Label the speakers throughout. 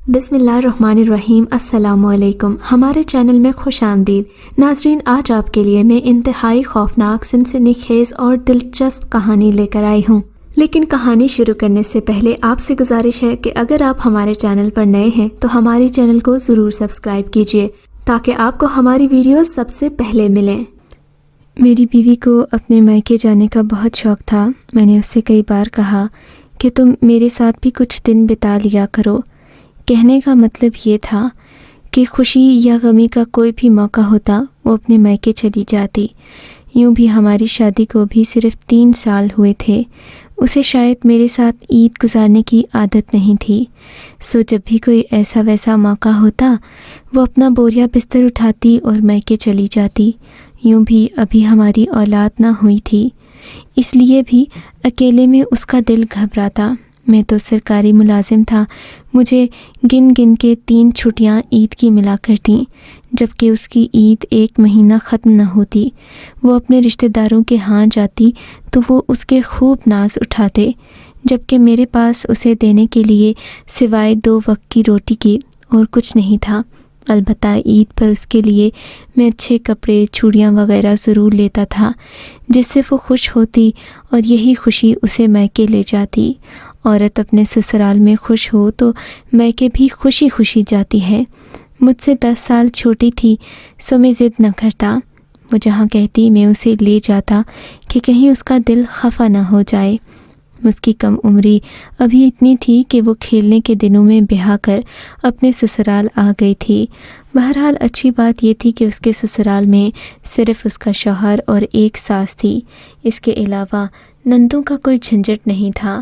Speaker 1: بسم اللہ الرحمن الرحیم۔ السلام علیکم، ہمارے چینل میں خوش آمدید ناظرین۔ آج آپ کے لیے میں انتہائی خوفناک، سنسنی خیز اور دلچسپ کہانی لے کر آئی ہوں، لیکن کہانی شروع کرنے سے پہلے آپ سے گزارش ہے کہ اگر آپ ہمارے چینل پر نئے ہیں تو ہمارے چینل کو ضرور سبسکرائب کیجیے تاکہ آپ کو ہماری ویڈیوز سب سے پہلے ملیں۔ میری بیوی کو اپنے مائکے جانے کا بہت شوق تھا۔ میں نے اس سے کئی بار کہا کہ تم میرے ساتھ بھی کچھ دن بتا لیا کرو۔ کہنے کا مطلب یہ تھا کہ خوشی یا غمی کا کوئی بھی موقع ہوتا وہ اپنے مائکے چلی جاتی۔ یوں بھی ہماری شادی کو بھی صرف 3 سال ہوئے تھے۔ اسے شاید میرے ساتھ عید گزارنے کی عادت نہیں تھی، سو جب بھی کوئی ایسا ویسا موقع ہوتا وہ اپنا بوریا بستر اٹھاتی اور مائکے چلی جاتی۔ یوں بھی ابھی ہماری اولاد نہ ہوئی تھی، اس لیے بھی اکیلے میں اس کا دل گھبراتا۔ میں تو سرکاری ملازم تھا، مجھے گن گن کے 3 چھٹیاں عید کی ملا کرتیں، جبکہ اس کی عید 1 مہینہ ختم نہ ہوتی۔ وہ اپنے رشتہ داروں کے ہاں جاتی تو وہ اس کے خوب ناز اٹھاتے، جبکہ میرے پاس اسے دینے کے لیے سوائے 2 وقت کی روٹی کے اور کچھ نہیں تھا۔ البتہ عید پر اس کے لیے میں اچھے کپڑے، چوڑیاں وغیرہ ضرور لیتا تھا، جس سے وہ خوش ہوتی اور یہی خوشی اسے میکے لے جاتی۔ عورت اپنے سسرال میں خوش ہو تو میکے بھی خوشی خوشی جاتی ہے۔ مجھ سے 10 سال چھوٹی تھی، سو میں ضد نہ کرتا۔ وہ جہاں کہتی میں اسے لے جاتا کہ کہیں اس کا دل خفا نہ ہو جائے۔ اس کی کم عمری ابھی اتنی تھی کہ وہ کھیلنے کے دنوں میں بیاہ کر اپنے سسرال آ گئی تھی۔ بہرحال اچھی بات یہ تھی کہ اس کے سسرال میں صرف اس کا شوہر اور ایک ساس تھی، اس کے علاوہ نندوں کا کوئی جھنجٹ نہیں تھا۔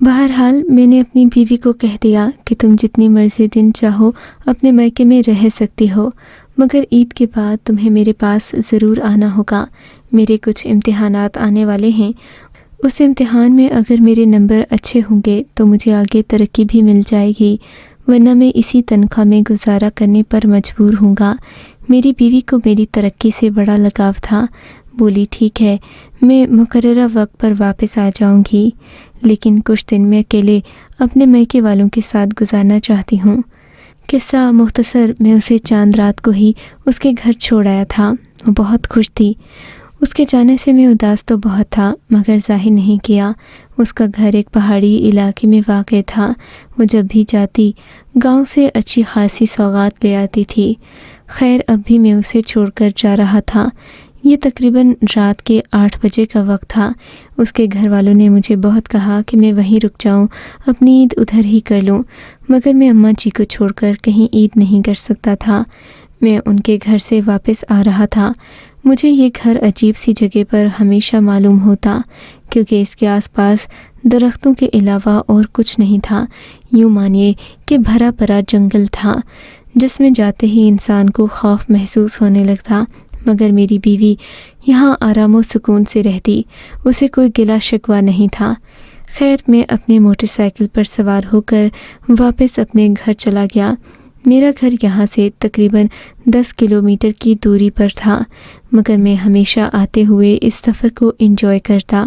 Speaker 1: بہرحال میں نے اپنی بیوی کو کہہ دیا کہ تم جتنی مرضی دن چاہو اپنے میکے میں رہ سکتی ہو، مگر عید کے بعد تمہیں میرے پاس ضرور آنا ہوگا۔ میرے کچھ امتحانات آنے والے ہیں، اس امتحان میں اگر میرے نمبر اچھے ہوں گے تو مجھے آگے ترقی بھی مل جائے گی، ورنہ میں اسی تنخواہ میں گزارا کرنے پر مجبور ہوں گا۔ میری بیوی کو میری ترقی سے بڑا لگاؤ تھا۔ بولی ٹھیک ہے، میں مقررہ وقت پر واپس آ جاؤں گی، لیکن کچھ دن میں اکیلے اپنے میکے والوں کے ساتھ گزارنا چاہتی ہوں۔ قصہ مختصر، میں اسے چاند رات کو ہی اس کے گھر چھوڑ آیا تھا۔ وہ بہت خوش تھی۔ اس کے جانے سے میں اداس تو بہت تھا، مگر ظاہر نہیں کیا۔ اس کا گھر ایک پہاڑی علاقے میں واقع تھا۔ وہ جب بھی جاتی گاؤں سے اچھی خاصی سوغات لے آتی تھی۔ خیر اب بھی میں اسے چھوڑ کر جا رہا تھا۔ یہ تقریباً رات کے 8 بجے کا وقت تھا۔ اس کے گھر والوں نے مجھے بہت کہا کہ میں وہیں رک جاؤں، اپنی عید ادھر ہی کر لوں، مگر میں اماں جی کو چھوڑ کر کہیں عید نہیں کر سکتا تھا۔ میں ان کے گھر سے واپس آ رہا تھا۔ مجھے یہ گھر عجیب سی جگہ پر ہمیشہ معلوم ہوتا، کیونکہ اس کے آس پاس درختوں کے علاوہ اور کچھ نہیں تھا۔ یوں مانیے کہ بھرا پڑا جنگل تھا، جس میں جاتے ہی انسان کو خوف محسوس ہونے لگتا، مگر میری بیوی یہاں آرام و سکون سے رہتی، اسے کوئی گلہ شکوہ نہیں تھا۔ خیر میں اپنے موٹر سائیکل پر سوار ہو کر واپس اپنے گھر چلا گیا۔ میرا گھر یہاں سے تقریباً 10 کلومیٹر کی دوری پر تھا، مگر میں ہمیشہ آتے ہوئے اس سفر کو انجوائے کرتا۔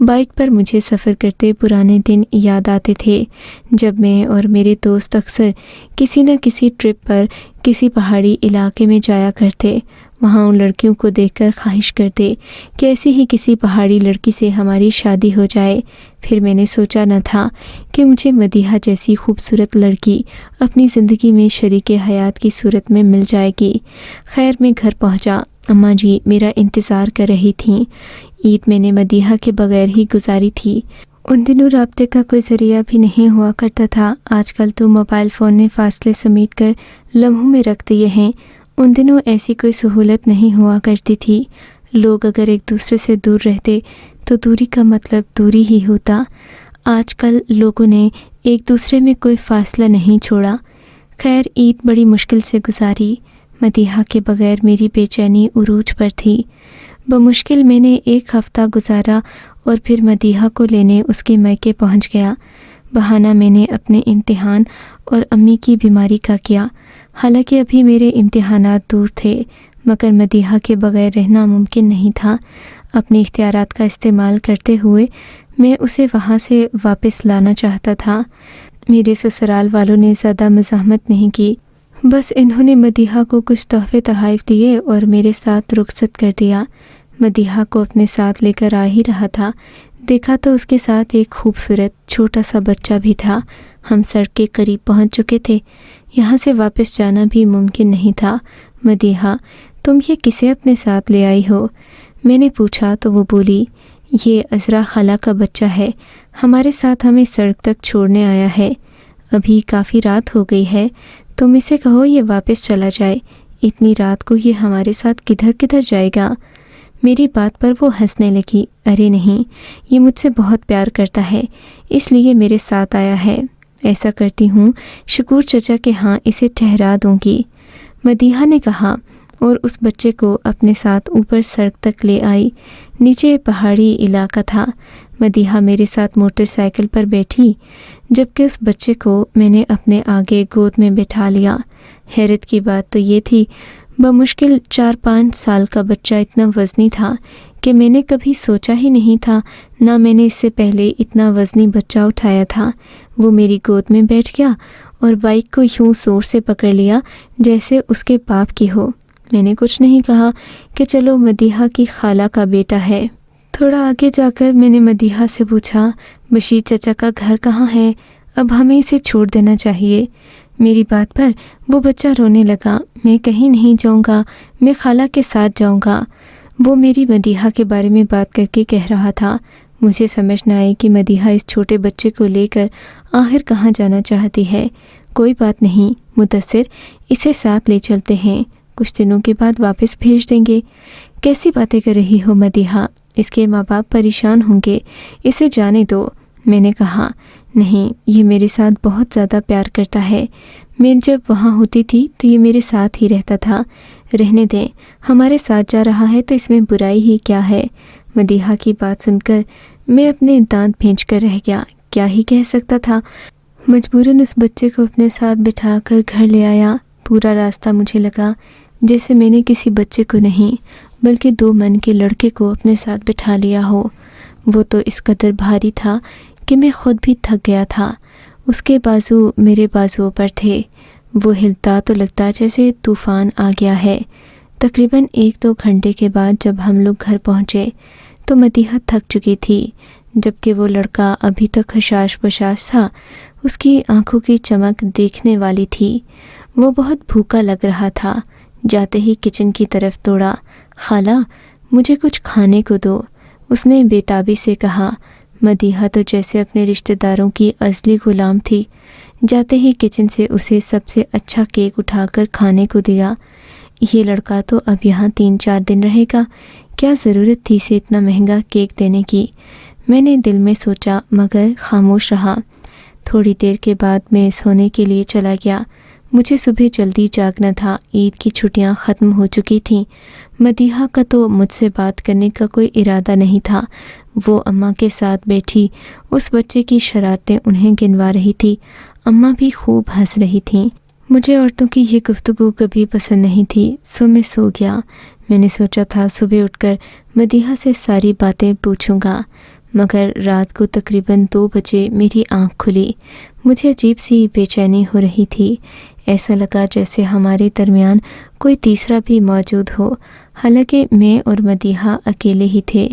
Speaker 1: بائک پر مجھے سفر کرتے پرانے دن یاد آتے تھے، جب میں اور میرے دوست اکثر کسی نہ کسی ٹرپ پر کسی پہاڑی علاقے میں جایا کرتے۔ وہاں ان لڑکیوں کو دیکھ کر خواہش کرتے کہ ایسی ہی کسی پہاڑی لڑکی سے ہماری شادی ہو جائے۔ پھر میں نے سوچا نہ تھا کہ مجھے مدیحہ جیسی خوبصورت لڑکی اپنی زندگی میں شریک حیات کی صورت میں مل جائے گی۔ خیر میں گھر پہنچا۔ اماں جی میرا انتظار کر رہی تھیں۔ عید میں نے مدیحہ کے بغیر ہی گزاری تھی۔ ان دنوں رابطے کا کوئی ذریعہ بھی نہیں ہوا کرتا تھا۔ آج کل تو موبائل فون نے فاصلے سمیٹ کر لمحوں میں رکھ دیے ہیں۔ ان دنوں ایسی کوئی سہولت نہیں ہوا کرتی تھی۔ لوگ اگر ایک دوسرے سے دور رہتے تو دوری کا مطلب دوری ہی ہوتا۔ آج کل لوگوں نے ایک دوسرے میں کوئی فاصلہ نہیں چھوڑا۔ خیر عید بڑی مشکل سے گزاری۔ مدیحہ کے بغیر میری بے چینی عروج پر تھی۔ بمشکل میں نے 1 ہفتہ گزارا اور پھر مدیحہ کو لینے اس کے میکے پہنچ گیا۔ بہانہ میں نے اپنے امتحان اور امی کی بیماری کا کیا۔ حالانکہ ابھی میرے امتحانات دور تھے، مگر مدیحہ کے بغیر رہنا ممکن نہیں تھا۔ اپنے اختیارات کا استعمال کرتے ہوئے میں اسے وہاں سے واپس لانا چاہتا تھا۔ میرے سسرال والوں نے زیادہ مزاحمت نہیں کی، بس انہوں نے مدیحہ کو کچھ تحفے تحائف دیے اور میرے ساتھ رخصت کر دیا۔ مدیحہ کو اپنے ساتھ لے کر آ ہی رہا تھا، دیکھا تو اس کے ساتھ ایک خوبصورت چھوٹا سا بچہ بھی تھا۔ ہم سڑک کے قریب پہنچ چکے تھے، یہاں سے واپس جانا بھی ممکن نہیں تھا۔ مدیحہ، تم یہ کسے اپنے ساتھ لے آئی ہو؟ میں نے پوچھا تو وہ بولی، یہ عذرا خالہ کا بچہ ہے، ہمارے ساتھ ہمیں سڑک تک چھوڑنے آیا ہے۔ ابھی کافی رات ہو گئی ہے، تم اسے کہو یہ واپس چلا جائے، اتنی رات کو یہ ہمارے ساتھ کدھر کدھر جائے گا؟ میری بات پر وہ ہنسنے لگی۔ ارے نہیں، یہ مجھ سے بہت پیار کرتا ہے، اس لیے میرے ساتھ آیا ہے۔ ایسا کرتی ہوں شکور چچا کے ہاں اسے ٹھہرا دوں گی، مدیحہ نے کہا، اور اس بچے کو اپنے ساتھ اوپر سڑک تک لے آئی۔ نیچے پہاڑی علاقہ تھا۔ مدیحہ میرے ساتھ موٹر سائیکل پر بیٹھی، جبکہ اس بچے کو میں نے اپنے آگے گود میں بٹھا لیا۔ حیرت کی بات تو یہ تھی، بمشکل 4-5 سال کا بچہ اتنا وزنی تھا کہ میں نے کبھی سوچا ہی نہیں تھا، نہ میں نے اس سے پہلے اتنا وزنی بچہ اٹھایا تھا۔ وہ میری گود میں بیٹھ گیا اور بائک کو یوں زور سے پکڑ لیا جیسے اس کے باپ کی ہو۔ میں نے کچھ نہیں کہا کہ چلو مدیحہ کی خالہ کا بیٹا ہے۔ تھوڑا آگے جا کر میں نے مدیحہ سے پوچھا، بشیر چچا کا گھر کہاں ہے؟ اب ہمیں اسے چھوڑ دینا چاہیے۔ میری بات پر وہ بچہ رونے لگا۔ میں کہیں نہیں جاؤں گا، میں خالہ کے ساتھ جاؤں گا۔ وہ میری مدیحہ کے بارے میں بات کر کے کہہ رہا تھا۔ مجھے سمجھ نہ آئی کہ مدیحہ اس چھوٹے بچے کو لے کر آخر کہاں جانا چاہتی ہے۔ کوئی بات نہیں مدثر، اسے ساتھ لے چلتے ہیں، کچھ دنوں کے بعد واپس بھیج دیں گے۔ کیسی باتیں کر رہی ہو مدیحہ، اس کے ماں باپ پریشان ہوں گے، اسے جانے دو۔ میں نے کہا، نہیں، یہ میرے ساتھ بہت زیادہ پیار کرتا ہے۔ میں جب وہاں ہوتی تھی تو یہ میرے ساتھ ہی رہتا تھا۔ رہنے دیں، ہمارے ساتھ جا رہا ہے تو اس میں برائی ہی کیا ہے؟ مدیحہ کی بات سن کر میں اپنے دانت بھینچ کر رہ گیا۔ کیا ہی کہہ سکتا تھا؟ مجبوراً اس بچے کو اپنے ساتھ بٹھا کر گھر لے آیا۔ پورا راستہ مجھے لگا جیسے میں نے کسی بچے کو نہیں بلکہ 2 من کے لڑکے کو اپنے ساتھ بٹھا لیا ہو۔ وہ تو اس قدر بھاری تھا کہ میں خود بھی تھک گیا تھا۔ اس کے بازو میرے بازوؤں پر تھے، وہ ہلتا تو لگتا جیسے طوفان آ گیا ہے۔ تقریباً 1-2 گھنٹے کے بعد جب ہم لوگ گھر پہنچے تو مدیحہ تھک چکی تھی، جبکہ وہ لڑکا ابھی تک حشاش بشاش تھا۔ اس کی آنکھوں کی چمک دیکھنے والی تھی۔ وہ بہت بھوکا لگ رہا تھا۔ جاتے ہی کچن کی طرف دوڑا۔ خالہ، مجھے کچھ کھانے کو دو، اس نے بے تابی سے کہا۔ مدیحہ تو جیسے اپنے رشتہ داروں کی ازلی غلام تھی۔ جاتے ہی کچن سے اسے سب سے اچھا کیک اٹھا کر کھانے کو دیا۔ یہ لڑکا تو اب یہاں 3-4 دن رہے گا، کیا ضرورت تھی اسے اتنا مہنگا کیک دینے کی؟ میں نے دل میں سوچا، مگر خاموش رہا۔ تھوڑی دیر کے بعد میں سونے کے لیے چلا گیا۔ مجھے صبح جلدی جاگنا تھا، عید کی چھٹیاں ختم ہو چکی تھیں۔ مدیحہ کا تو مجھ سے بات کرنے کا کوئی ارادہ نہیں تھا۔ وہ اماں کے ساتھ بیٹھی اس بچے کی شرارتیں انہیں گنوا رہی تھی۔ اماں بھی خوب ہنس رہی تھیں۔ مجھے عورتوں کی یہ گفتگو کبھی پسند نہیں تھی، سو میں سو گیا۔ میں نے سوچا تھا صبح اٹھ کر مدیحہ سے ساری باتیں پوچھوں گا، مگر رات کو تقریباً 2 بجے میری آنکھ کھلی۔ مجھے عجیب سی بے چینی ہو رہی تھی۔ ایسا لگا جیسے ہمارے درمیان کوئی تیسرا بھی موجود ہو، حالانکہ میں اور مدیحہ اکیلے ہی تھے،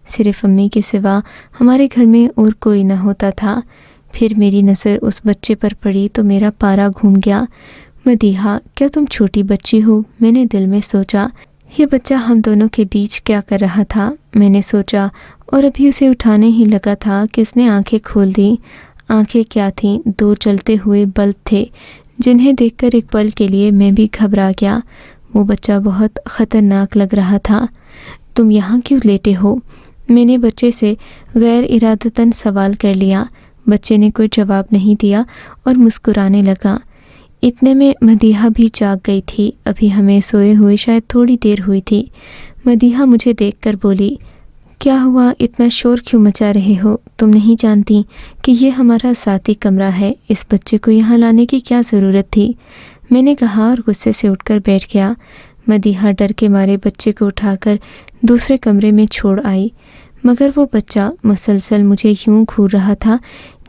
Speaker 1: صرف امی کے سوا ہمارے گھر میں اور کوئی نہ ہوتا تھا۔ پھر میری نظر اس بچے پر پڑی تو میرا پارا گھوم گیا۔ مدیحہ، کیا تم چھوٹی بچی ہو؟ میں نے دل میں سوچا۔ یہ بچہ ہم دونوں کے بیچ کیا کر رہا تھا؟ میں نے سوچا، اور ابھی اسے اٹھانے ہی لگا تھا کہ اس نے آنکھیں کھول دیں۔ آنکھیں کیا تھیں، 2 جلتے ہوئے بلب تھے جنہیں دیکھ کر ایک پل کے لیے میں بھی گھبرا گیا۔ وہ بچہ بہت خطرناک لگ رہا تھا۔ تم یہاں کیوں لیٹے ہو؟ میں نے بچے سے غیر ارادتاً سوال کر لیا۔ بچے نے کوئی جواب نہیں دیا اور مسکرانے لگا۔ اتنے میں مدیحہ بھی جاگ گئی تھی۔ ابھی ہمیں سوئے ہوئے شاید تھوڑی دیر ہوئی تھی۔ مدیحہ مجھے دیکھ کر بولی، کیا ہوا، اتنا شور کیوں مچا رہے ہو؟ تم نہیں جانتی کہ یہ ہمارا ذاتی کمرہ ہے، اس بچے کو یہاں لانے کی کیا ضرورت تھی؟ میں نے کہا اور غصے سے اٹھ کر بیٹھ گیا۔ مدیحہ ڈر کے مارے بچے کو اٹھا کر دوسرے کمرے میں چھوڑ آئی، مگر وہ بچہ مسلسل مجھے یوں گھور رہا تھا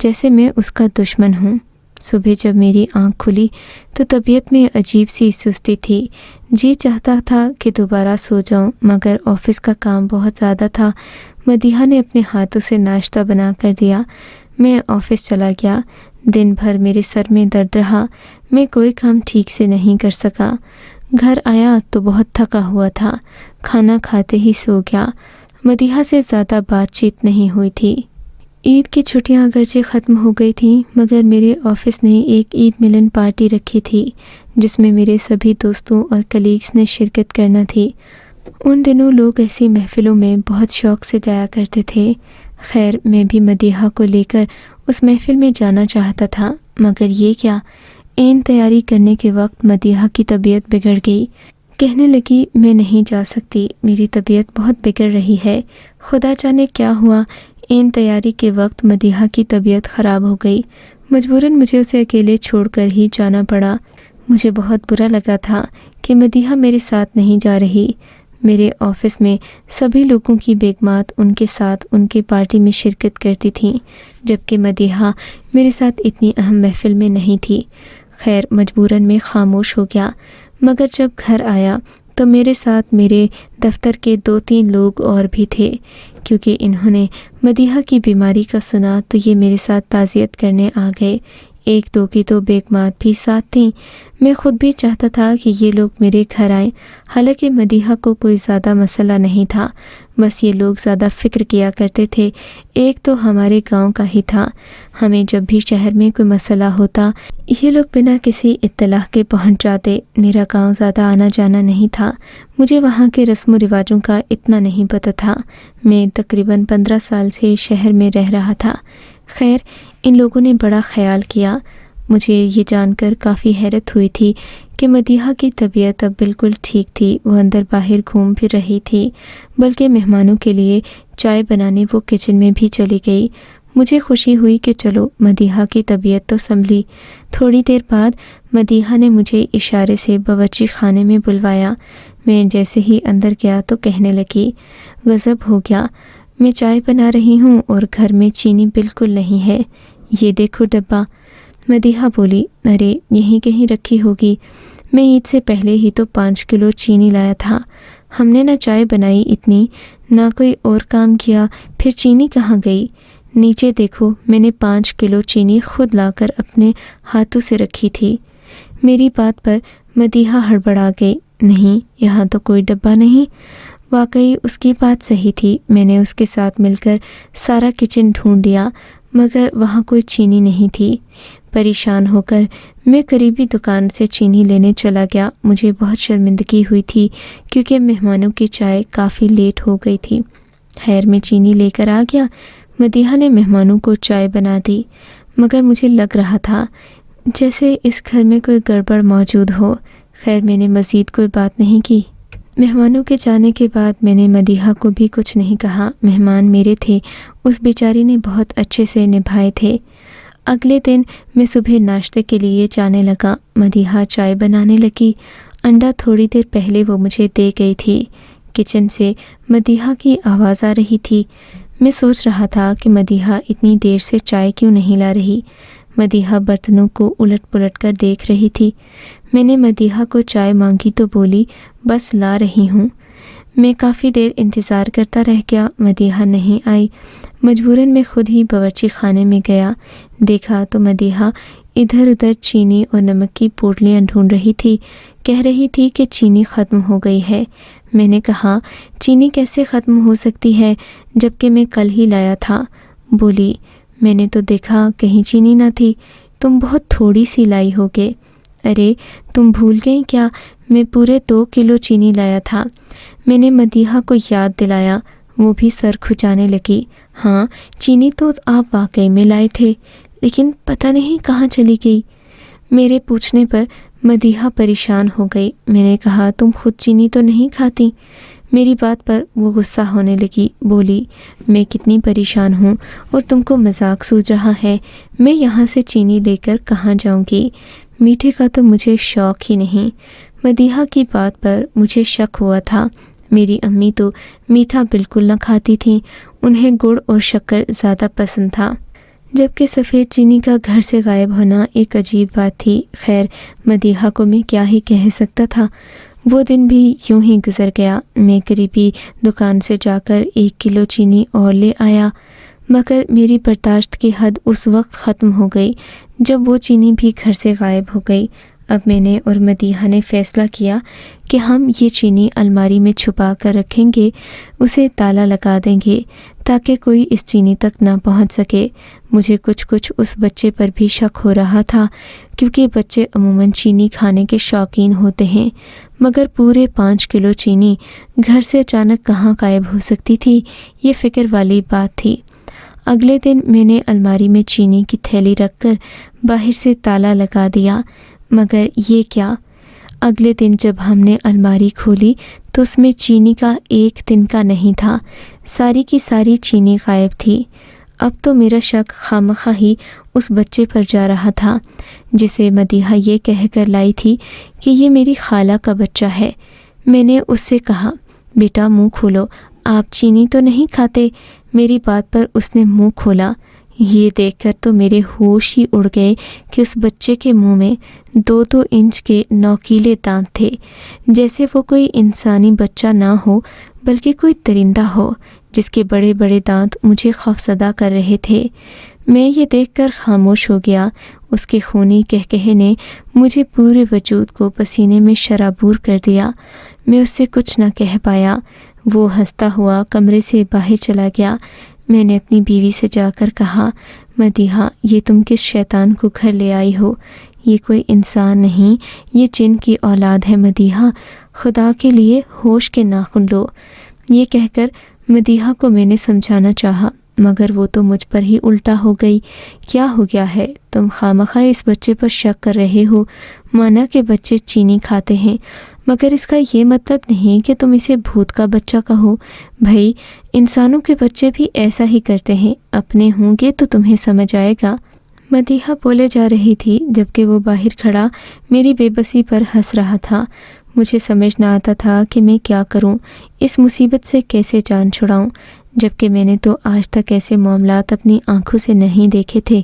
Speaker 1: جیسے میں اس کا دشمن ہوں۔ صبح جب میری آنکھ کھلی تو طبیعت میں عجیب سی سستی تھی۔ جی چاہتا تھا کہ دوبارہ سو جاؤں، مگر آفس کا کام بہت زیادہ تھا۔ مدیحہ نے اپنے ہاتھوں سے ناشتہ بنا کر دیا۔ میں آفس چلا گیا۔ دن بھر میرے سر میں درد رہا۔ میں کوئی کام ٹھیک سے نہیں کر سکا۔ گھر آیا تو بہت تھکا ہوا تھا۔ کھانا کھاتے ہی سو گیا۔ مدیحہ سے زیادہ بات چیت نہیں ہوئی تھی۔ عید کی چھٹیاں اگرچہ ختم ہو گئی تھیں، مگر میرے آفس نے ایک عید ملن پارٹی رکھی تھی جس میں میرے سبھی دوستوں اور کلیگز نے شرکت کرنا تھی۔ ان دنوں لوگ ایسی محفلوں میں بہت شوق سے جایا کرتے تھے۔ خیر، میں بھی مدیحہ کو لے کر اس محفل میں جانا چاہتا تھا، مگر یہ کیا، عین تیاری کرنے کے وقت مدیحہ کی طبیعت بگڑ گئی۔ کہنے لگی میں نہیں جا سکتی، میری طبیعت بہت بگڑ رہی ہے۔ خدا جانے کیا ہوا، عین تیاری کے وقت مدیحہ کی طبیعت خراب ہو گئی۔ مجبوراً مجھے اسے اکیلے چھوڑ کر ہی جانا پڑا۔ مجھے بہت برا لگا تھا کہ مدیحہ میرے ساتھ نہیں جا رہی۔ میرے آفس میں سبھی لوگوں کی بیگمات ان کے ساتھ ان کی پارٹی میں شرکت کرتی تھیں، جبکہ مدیحہ میرے ساتھ اتنی اہم محفل میں نہیں تھی۔ خیر، مجبوراً میں خاموش ہو گیا، مگر جب گھر آیا تو میرے ساتھ میرے دفتر کے 2-3 لوگ اور بھی تھے۔ کیونکہ انہوں نے مدیحہ کی بیماری کا سنا تو یہ میرے ساتھ تعزیت کرنے آ گئے۔ 1-2 کی تو بیگمات بھی ساتھ تھیں۔ میں خود بھی چاہتا تھا کہ یہ لوگ میرے گھر آئیں، حالانکہ مدیحہ کو کوئی زیادہ مسئلہ نہیں تھا، بس یہ لوگ زیادہ فکر کیا کرتے تھے۔ ایک تو ہمارے گاؤں کا ہی تھا، ہمیں جب بھی شہر میں کوئی مسئلہ ہوتا یہ لوگ بنا کسی اطلاع کے پہنچ جاتے۔ میرا گاؤں زیادہ آنا جانا نہیں تھا، مجھے وہاں کے رسم و رواجوں کا اتنا نہیں پتہ تھا۔ میں تقریباً 15 سال سے شہر میں رہ رہا تھا۔ خیر، ان لوگوں نے بڑا خیال کیا۔ مجھے یہ جان کر کافی حیرت ہوئی تھی کہ مدیحہ کی طبیعت اب بالکل ٹھیک تھی۔ وہ اندر باہر گھوم پھر رہی تھی، بلکہ مہمانوں کے لیے چائے بنانے وہ کچن میں بھی چلی گئی۔ مجھے خوشی ہوئی کہ چلو مدیحہ کی طبیعت تو سنبھلی۔ تھوڑی دیر بعد مدیحہ نے مجھے اشارے سے باورچی خانے میں بلوایا۔ میں جیسے ہی اندر گیا تو کہنے لگی، غضب ہو گیا، میں چائے بنا رہی ہوں اور گھر میں چینی بالکل نہیں ہے، یہ دیکھو ڈبہ۔ مدیحہ بولی، ارے یہیں کہیں رکھی ہوگی، میں عید سے پہلے ہی تو 5 کلو چینی لایا تھا، ہم نے نہ چائے بنائی اتنی، نہ کوئی اور کام کیا، پھر چینی کہاں گئی؟ نیچے دیکھو، میں نے 5 کلو چینی خود لا کر اپنے ہاتھوں سے رکھی تھی۔ میری بات پر مدیحہ ہڑبڑا گئی، نہیں، یہاں تو کوئی ڈبہ نہیں۔ واقعی اس کی بات صحیح تھی۔ میں نے اس کے ساتھ مل کر سارا کچن ڈھونڈ لیا، مگر وہاں کوئی چینی نہیں تھی۔ پریشان ہو کر میں قریبی دکان سے چینی لینے چلا گیا۔ مجھے بہت شرمندگی ہوئی تھی کیونکہ مہمانوں کی چائے کافی لیٹ ہو گئی تھی۔ خیر، میں چینی لے کر آ گیا۔ مدیحہ نے مہمانوں کو چائے بنا دی، مگر مجھے لگ رہا تھا جیسے اس گھر میں کوئی گڑبڑ موجود ہو۔ خیر، میں نے مزید کوئی بات نہیں کی۔ مہمانوں کے جانے کے بعد میں نے مدیحہ کو بھی کچھ نہیں کہا۔ مہمان میرے تھے، اس بیچاری نے بہت اچھے سے نبھائے تھے۔ اگلے دن میں صبح ناشتے کے لیے جانے لگا۔ مدیحہ چائے بنانے لگی۔ انڈا تھوڑی دیر پہلے وہ مجھے دے گئی تھی۔ کچن سے مدیحہ کی آواز آ رہی تھی۔ میں سوچ رہا تھا کہ مدیحہ اتنی دیر سے چائے کیوں نہیں لا رہی۔ مدیحہ برتنوں کو الٹ پلٹ کر دیکھ رہی تھی۔ میں نے مدیحہ کو چائے مانگی تو بولی، بس لا رہی ہوں۔ میں کافی دیر انتظار کرتا رہ گیا، مدیحہ نہیں آئی۔ مجبوراً میں خود ہی باورچی خانے میں گیا۔ دیکھا تو مدیحہ ادھر ادھر چینی اور نمک کی پوٹلیاں ڈھونڈ رہی تھی۔ کہہ رہی تھی کہ چینی ختم ہو گئی ہے۔ میں نے کہا، چینی کیسے ختم ہو سکتی ہے جبکہ میں کل ہی لایا تھا؟ بولی، میں نے تو دیکھا کہیں چینی نہ تھی، تم بہت تھوڑی سی لائی ہوگے۔ ارے تم بھول گئی کیا، میں پورے 2 کلو چینی لایا تھا۔ میں نے مدیحہ کو یاد دلایا، وہ بھی سر کھجانے لگی۔ ہاں، چینی تو آپ واقعی میں لائے تھے، لیکن پتہ نہیں کہاں چلی گئی۔ میرے پوچھنے پر مدیحہ پریشان ہو گئی۔ میں نے کہا، تم خود چینی تو نہیں کھاتی؟ میری بات پر وہ غصہ ہونے لگی، بولی، میں کتنی پریشان ہوں اور تم کو مذاق سوجھ رہا ہے، میں یہاں سے چینی لے کر کہاں جاؤں گی؟ میٹھے کا تو مجھے شوق ہی نہیں۔ مدیحہ کی بات پر مجھے شک ہوا تھا۔ میری امی تو میٹھا بالکل نہ کھاتی تھیں، انہیں گڑ اور شکر زیادہ پسند تھا۔ جبکہ سفید چینی کا گھر سے غائب ہونا ایک عجیب بات تھی۔ خیر، مدیحہ کو میں کیا ہی کہہ سکتا تھا۔ وہ دن بھی یوں ہی گزر گیا۔ میں قریبی دکان سے جا کر 1 کلو چینی اور لے آیا، مگر میری برداشت کی حد اس وقت ختم ہو گئی جب وہ چینی بھی گھر سے غائب ہو گئی۔ اب میں نے اور مدیحہ نے فیصلہ کیا کہ ہم یہ چینی الماری میں چھپا کر رکھیں گے، اسے تالا لگا دیں گے تاکہ کوئی اس چینی تک نہ پہنچ سکے۔ مجھے کچھ اس بچے پر بھی شک ہو رہا تھا، کیونکہ بچے عموماً چینی کھانے کے شوقین ہوتے ہیں، مگر پورے 5 کلو چینی گھر سے اچانک کہاں غائب ہو سکتی تھی، یہ فکر والی بات تھی۔ اگلے دن میں نے الماری میں چینی کی تھیلی رکھ کر باہر سے تالا لگا دیا، مگر یہ کیا! اگلے دن جب ہم نے الماری کھولی تو اس میں چینی کا 1 تنکا نہیں تھا، ساری کی ساری چینی غائب تھی۔ اب تو میرا شک خامخواہ ہی اس بچے پر جا رہا تھا، جسے مدیحہ یہ کہہ کر لائی تھی کہ یہ میری خالہ کا بچہ ہے۔ میں نے اس سے کہا، بیٹا منہ کھولو، آپ چینی تو نہیں کھاتے؟ میری بات پر اس نے منہ کھولا۔ یہ دیکھ کر تو میرے ہوش ہی اڑ گئے کہ اس بچے کے منہ میں 2 انچ کے نوکیلے دانت تھے، جیسے وہ کوئی انسانی بچہ نہ ہو بلکہ کوئی درندہ ہو جس کے بڑے بڑے دانت مجھے خوفزدہ کر رہے تھے۔ میں یہ دیکھ کر خاموش ہو گیا۔ اس کے خونی کہکہے نے مجھے پورے وجود کو پسینے میں شرابور کر دیا۔ میں اس سے کچھ نہ کہہ پایا۔ وہ ہنستا ہوا کمرے سے باہر چلا گیا۔ میں نے اپنی بیوی سے جا کر کہا، مدیحہ، یہ تم کس شیطان کو گھر لے آئی ہو؟ یہ کوئی انسان نہیں، یہ جن کی اولاد ہے مدیحہ، خدا کے لیے ہوش کے ناخن لو۔ یہ کہہ کر مدیحہ کو میں نے سمجھانا چاہا، مگر وہ تو مجھ پر ہی الٹا ہو گئی۔ کیا ہو گیا ہے؟ تم خامخواہ اس بچے پر شک کر رہے ہو۔ مانا کہ بچے چینی کھاتے ہیں، مگر اس کا یہ مطلب نہیں کہ تم اسے بھوت کا بچہ کہو۔ بھائی، انسانوں کے بچے بھی ایسا ہی کرتے ہیں، اپنے ہوں گے تو تمہیں سمجھ آئے گا۔ مدیحہ بولے جا رہی تھی جبکہ وہ باہر کھڑا میری بے بسی پر ہنس رہا تھا۔ مجھے سمجھ نہ آتا تھا کہ میں کیا کروں، اس مصیبت سے کیسے جان چھڑاؤں، جبکہ میں نے تو آج تک ایسے معاملات اپنی آنکھوں سے نہیں دیکھے تھے،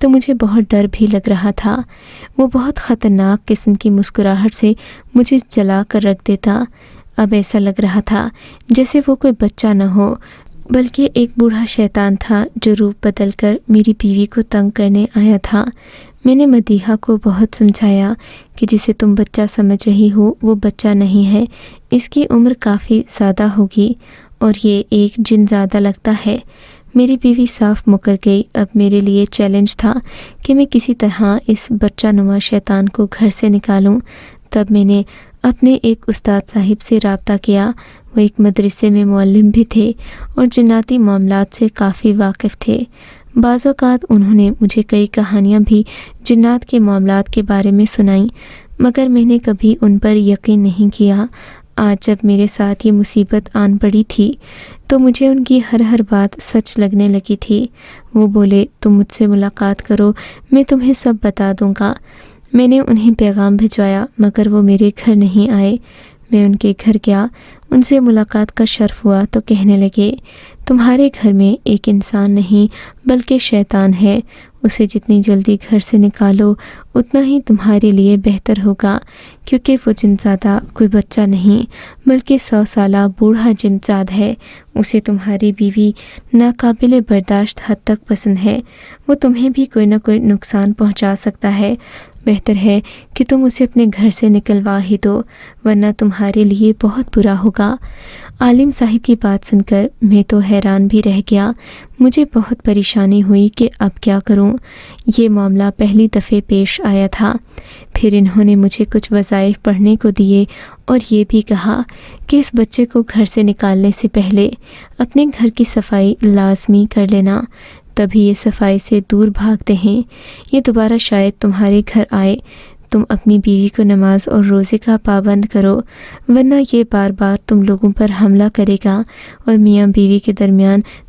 Speaker 1: تو مجھے بہت ڈر بھی لگ رہا تھا۔ وہ بہت خطرناک قسم کی مسکراہٹ سے مجھے جلا کر رکھ دیتا۔ اب ایسا لگ رہا تھا جیسے وہ کوئی بچہ نہ ہو بلکہ ایک بوڑھا شیطان تھا جو روپ بدل کر میری بیوی کو تنگ کرنے آیا تھا۔ میں نے مدیحہ کو بہت سمجھایا کہ جسے تم بچہ سمجھ رہی ہو وہ بچہ نہیں ہے، اس کی عمر کافی زیادہ ہوگی اور یہ ایک جن زیادہ لگتا ہے۔ میری بیوی صاف مکر گئی۔ اب میرے لیے چیلنج تھا کہ میں کسی طرح اس بچہ نما شیطان کو گھر سے نکالوں۔ تب میں نے اپنے ایک استاد صاحب سے رابطہ کیا۔ وہ ایک مدرسے میں معلم بھی تھے اور جناتی معاملات سے کافی واقف تھے۔ بعض اوقات انہوں نے مجھے کئی کہانیاں بھی جنات کے معاملات کے بارے میں سنائیں، مگر میں نے کبھی ان پر یقین نہیں کیا۔ آج جب میرے ساتھ یہ مصیبت آن پڑی تھی تو مجھے ان کی ہر بات سچ لگنے لگی تھی۔ وہ بولے، تم مجھ سے ملاقات کرو، میں تمہیں سب بتا دوں گا۔ میں نے انہیں پیغام بھجوایا، مگر وہ میرے گھر نہیں آئے۔ میں ان کے گھر گیا، ان سے ملاقات کا شرف ہوا تو کہنے لگے، تمہارے گھر میں ایک انسان نہیں بلکہ شیطان ہے، اسے جتنی جلدی گھر سے نکالو اتنا ہی تمہارے لیے بہتر ہوگا، کیونکہ وہ جنزادہ کوئی بچہ نہیں بلکہ 100 سالہ بوڑھا جنزاد ہے۔ اسے تمہاری بیوی ناقابل برداشت حد تک پسند ہے، وہ تمہیں بھی کوئی نہ کوئی نقصان پہنچا سکتا ہے۔ بہتر ہے کہ تم اسے اپنے گھر سے نکلوا ہی دو، ورنہ تمہارے لیے بہت برا ہوگا۔ عالم صاحب کی بات سن کر میں تو حیران بھی رہ گیا۔ مجھے بہت پریشانی ہوئی کہ اب کیا کروں۔ یہ معاملہ پہلی دفعہ پیش آیا تھا۔ پھر انہوں نے مجھے کچھ وظائف پڑھنے کو دیے اور یہ بھی کہا کہ اس بچے کو گھر سے نکالنے سے پہلے اپنے گھر کی صفائی لازمی کر لینا، تبھی یہ صفائی سے دور بھاگتے ہیں، یہ دوبارہ شاید تمہارے گھر آئے۔ تم اپنی بیوی کو نماز اور روزے کا پابند کرو، ورنہ یہ بار بار تم لوگوں پر حملہ کرے گا اور میاں بیوی کے درمیان